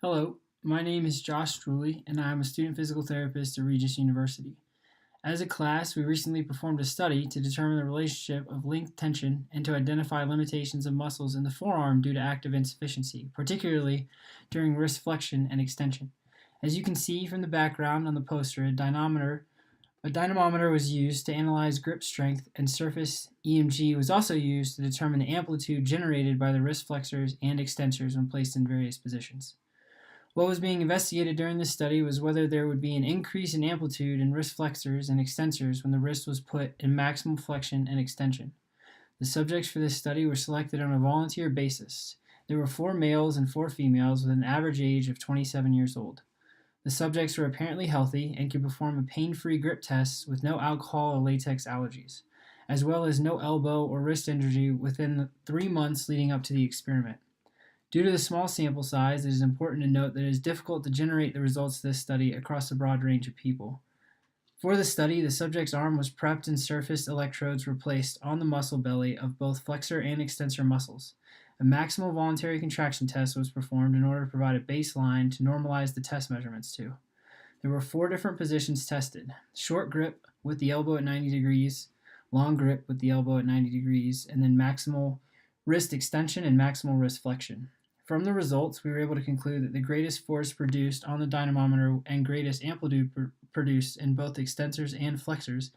Hello, my name is Josh Streuli, and I am a student physical therapist at Regis University. As a class, we recently performed a study to determine the relationship of length tension and to identify limitations of muscles in the forearm due to active insufficiency, particularly during wrist flexion and extension. As you can see from the background on the poster, a dynamometer was used to analyze grip strength, and surface EMG was also used to determine the amplitude generated by the wrist flexors and extensors when placed in various positions. What was being investigated during this study was whether there would be an increase in amplitude in wrist flexors and extensors when the wrist was put in maximal flexion and extension. The subjects for this study were selected on a volunteer basis. There were 4 males and 4 females with an average age of 27 years old. The subjects were apparently healthy and could perform a pain-free grip test with no alcohol or latex allergies, as well as no elbow or wrist injury within the 3 months leading up to the experiment. Due to the small sample size, it is important to note that it is difficult to generate the results of this study across a broad range of people. For the study, the subject's arm was prepped and surface electrodes were placed on the muscle belly of both flexor and extensor muscles. A maximal voluntary contraction test was performed in order to provide a baseline to normalize the test measurements to. There were 4 different positions tested: short grip with the elbow at 90 degrees, long grip with the elbow at 90 degrees, and then maximal wrist extension and maximal wrist flexion. From the results, we were able to conclude that the greatest force produced on the dynamometer and greatest amplitude produced in both extensors and flexors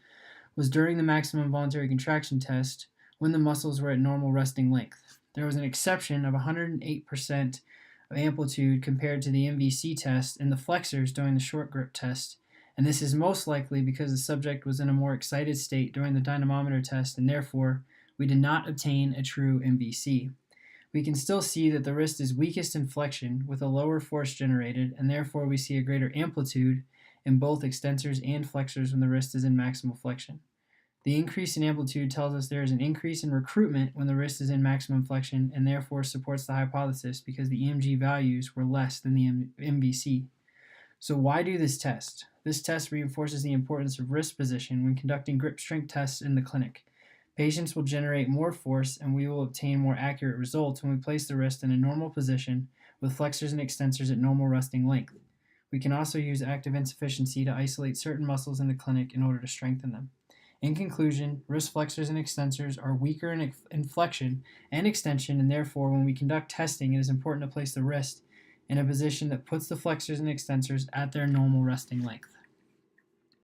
was during the maximum voluntary contraction test when the muscles were at normal resting length. There was an exception of 108% of amplitude compared to the MVC test in the flexors during the short grip test, and this is most likely because the subject was in a more excited state during the dynamometer test, and therefore we did not obtain a true MVC. We can still see that the wrist is weakest in flexion with a lower force generated, and therefore we see a greater amplitude in both extensors and flexors when the wrist is in maximal flexion. The increase in amplitude tells us there is an increase in recruitment when the wrist is in maximum flexion, and therefore supports the hypothesis because the EMG values were less than the MVC. So why do this test? This test reinforces the importance of wrist position when conducting grip strength tests in the clinic. Patients will generate more force, and we will obtain more accurate results when we place the wrist in a normal position with flexors and extensors at normal resting length. We can also use active insufficiency to isolate certain muscles in the clinic in order to strengthen them. In conclusion, wrist flexors and extensors are weaker in flexion and extension, and therefore when we conduct testing, it is important to place the wrist in a position that puts the flexors and extensors at their normal resting length.